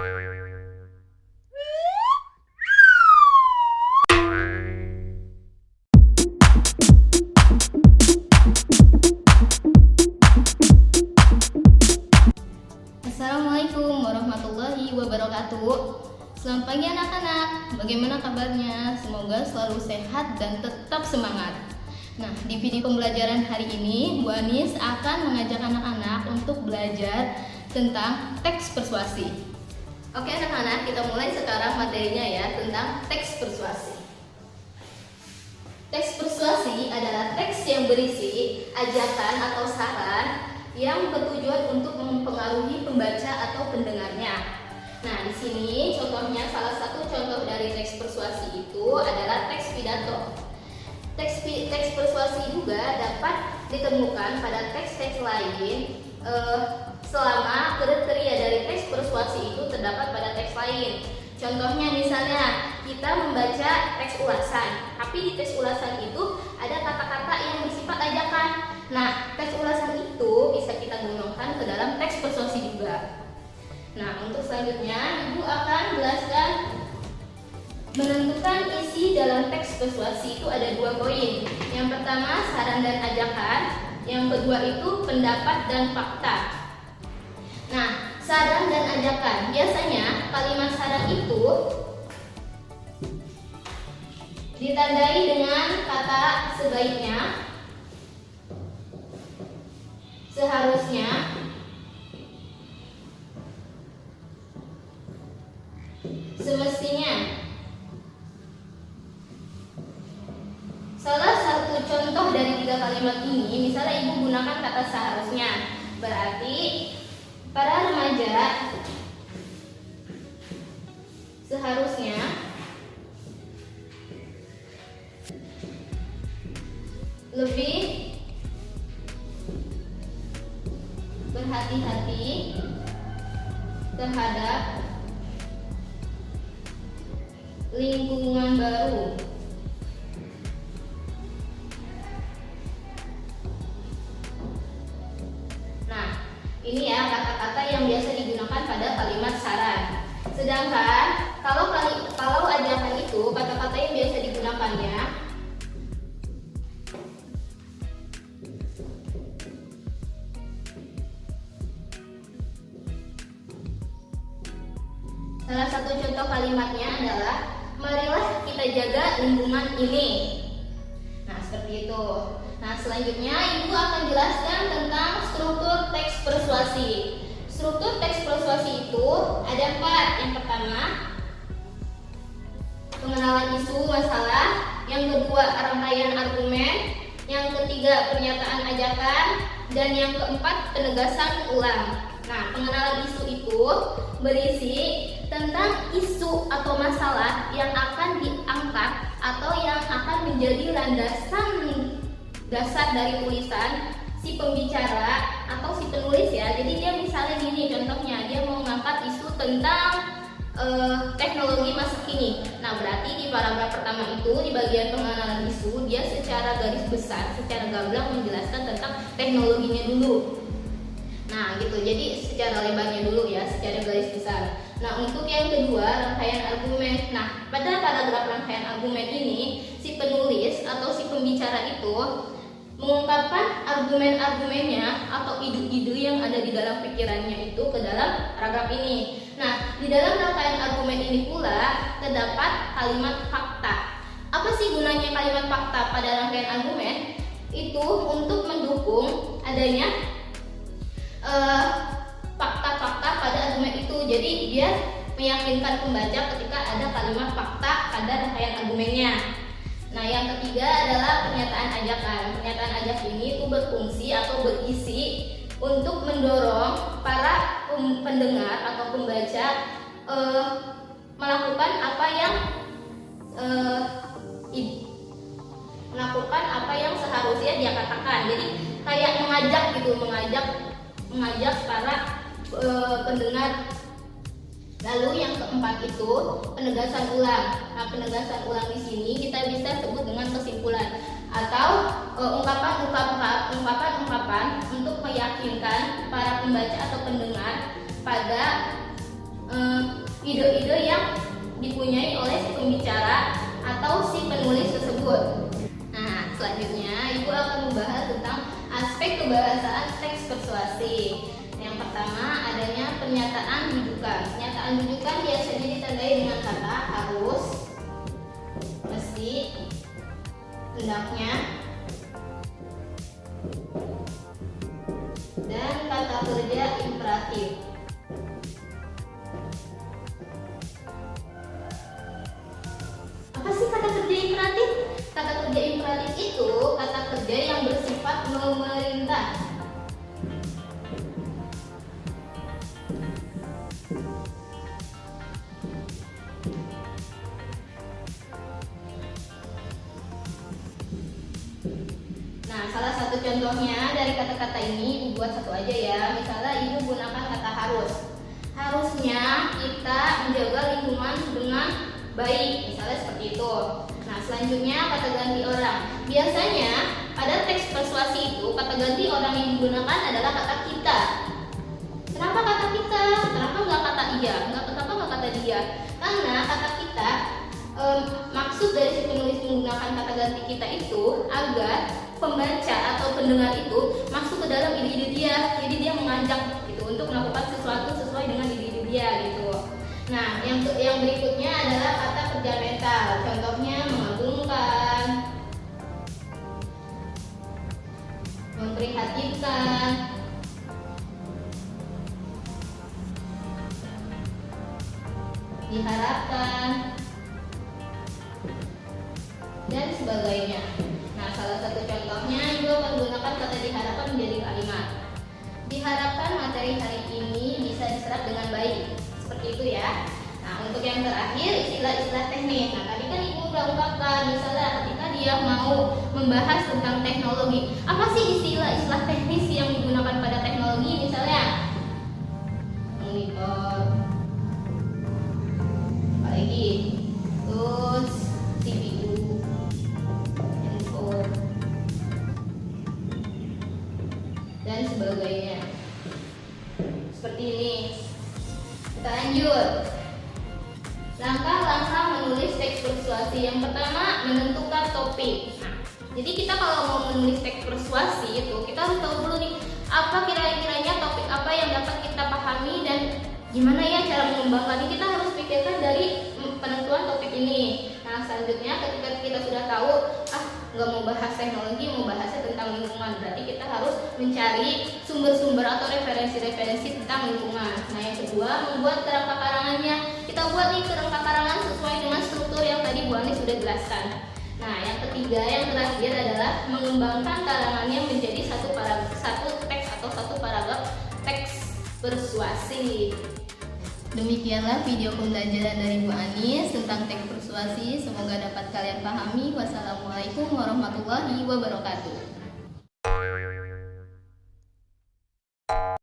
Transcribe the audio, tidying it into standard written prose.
Assalamualaikum warahmatullahi wabarakatuh. Selamat pagi anak-anak. Bagaimana kabarnya? Semoga selalu sehat dan tetap semangat. Nah, di video pembelajaran hari ini, Bu Anis akan mengajak anak-anak untuk belajar tentang teks persuasi. Oke anak-anak, kita mulai sekarang materinya ya, tentang teks persuasi. Teks persuasi adalah teks yang berisi ajakan atau saran yang bertujuan untuk mempengaruhi pembaca atau pendengarnya. Nah, di sini contohnya, salah satu contoh dari teks persuasi itu adalah teks pidato. Teks persuasi juga dapat ditemukan pada teks-teks lain selama kriteria dari teks persuasi itu terdapat pada teks lain. Contohnya misalnya kita membaca teks ulasan, tapi di teks ulasan itu ada kata-kata yang bersifat ajakan. Nah, teks ulasan itu bisa kita gunakan ke dalam teks persuasi juga. Nah, untuk selanjutnya Ibu akan jelaskan menentukan isi dalam teks persuasi itu ada 2 poin. Yang pertama saran dan ajakan, yang kedua itu pendapat dan fakta. Nah, saran dan ajakan, biasanya kalimat saran itu ditandai dengan kata sebaiknya, seharusnya, semestinya. Salah satu contoh dari 3 kalimat ini, misalnya Ibu gunakan kata seharusnya, berarti para remaja seharusnya lebih berhati-hati terhadap lingkungan baru. Nah, ini ya kata-kata yang biasa digunakan pada kalimat saran. Sedangkan kalau ajakan itu kata-kata yang biasa digunakannya salah satu contoh kalimatnya adalah marilah kita jaga lingkungan ini. Nah, seperti itu. Nah, selanjutnya Ibu akan jelaskan tentang struktur teks persuasi. Struktur teks persuasi itu ada 4. Yang pertama, pengenalan isu masalah. Yang kedua, rangkaian argumen. Yang ketiga, pernyataan ajakan. Dan yang keempat, penegasan ulang. Nah, pengenalan isu itu berisi tentang isu atau masalah yang akan diangkat atau yang akan menjadi landasan dasar dari tulisan si pembicara atau si penulis ya. Jadi dia misalnya gini contohnya, dia mau mengangkat isu tentang teknologi masa kini. Nah, berarti di paragraf pertama itu di bagian pengenalan isu dia secara garis besar, secara gamblang menjelaskan tentang teknologinya dulu. Nah, gitu. Jadi secara lebarnya dulu ya, secara garis besar. Nah, untuk yang kedua, rangkaian argumen. Nah, pada paragraf rangkaian argumen ini, si penulis atau si pembicara itu mengungkapkan argumen-argumennya atau ide-ide yang ada di dalam pikirannya itu ke dalam paragraf ini. Nah, di dalam rangkaian argumen ini pula terdapat kalimat fakta. Apa sih gunanya kalimat fakta pada rangkaian argumen? Itu untuk mendukung adanya fakta-fakta pada argumen itu. Jadi dia meyakinkan pembaca ketika ada kalimat fakta pada rangkaian argumennya. Nah, yang ketiga adalah pernyataan ajakan. Pernyataan ajakan ini itu berfungsi atau berisi untuk mendorong para pendengar atau pembaca melakukan apa yang seharusnya dia katakan. Jadi kayak mengajak para pendengar. Lalu yang keempat itu penegasan ulang. Nah, penegasan ulang di sini kita bisa sebut dengan kesimpulan atau ungkapan-ungkapan untuk meyakinkan para pembaca atau pendengar pada ide-ide yang dipunyai oleh si pembicara atau si penulis tersebut. Nah, selanjutnya Ibu akan membahas tentang aspek kebahasaan teks persuasi. Yang pertama, adanya pernyataan rujukan. Pernyataan rujukan biasanya ditandai dengan kata harus, mesti, hendaknya, dan kata kerja imperatif. Apa sih kata kerja imperatif? Kata kerja imperatif itu kata kerja yang bersifat memerintah. Nah, salah satu contohnya dari kata-kata ini, buat satu aja ya. Misalnya Ibu gunakan kata harus. Harusnya kita menjaga lingkungan dengan baik, misalnya seperti itu. Nah, selanjutnya kata ganti orang. Biasanya pada teks persuasi itu kata ganti orang yang digunakan adalah kata kita. Kenapa kata kita? Kenapa nggak kata iya? Kenapa nggak kata dia? Karena kata kita, maksud dari si penulis menggunakan kata ganti kita itu agar pembaca atau pendengar itu masuk ke dalam ide-ide dia. Jadi dia mengajak gitu untuk melakukan sesuatu sesuai dengan ide-ide dia gitu. Nah, yang berikutnya adalah kata kerja mental. Contohnya mengagumkan, memprihatinkan, diharapkan, dan sebagainya. Nah, salah satu contohnya Ibu akan gunakan kata diharapkan menjadi kalimat. Diharapkan materi hari ini bisa diserap dengan baik. Seperti itu ya. Nah, untuk yang terakhir istilah-istilah teknis. Nah, tadi kan Ibu udah ungkapkan, misalnya ketika dia mau membahas tentang teknologi. Apa sih istilah-istilah teknis yang digunakan pada teknologi? Misalnya monitor, apalagi terus CPU, handphone, dan sebagainya. Seperti ini. Kita lanjut. Langkah-langkah menulis teks persuasi. Yang pertama, menentukan topik. Nah, jadi kita kalau mau menulis teks persuasi itu kita harus tahu dulu nih apa kira-kiranya topik apa yang dapat kita pahami dan gimana ya cara mengembangkannya. Kita harus pikirkan dari penentuan topik ini. Nah, selanjutnya ketika kita sudah tahu nggak mau bahas teknologi, mau bahasnya tentang lingkungan, berarti kita harus mencari sumber-sumber atau referensi-referensi tentang lingkungan. Nah, yang kedua, membuat kerangka karangannya. Kita buat nih kerangka karangan sesuai dengan struktur yang tadi Bu Ani sudah jelaskan. Nah, yang ketiga, yang terakhir adalah mengembangkan karangannya menjadi satu teks atau satu paragraf teks persuasi. Demikianlah video pembelajaran dari Bu Anis tentang teks persuasi. Semoga dapat kalian pahami. Wassalamualaikum warahmatullahi wabarakatuh.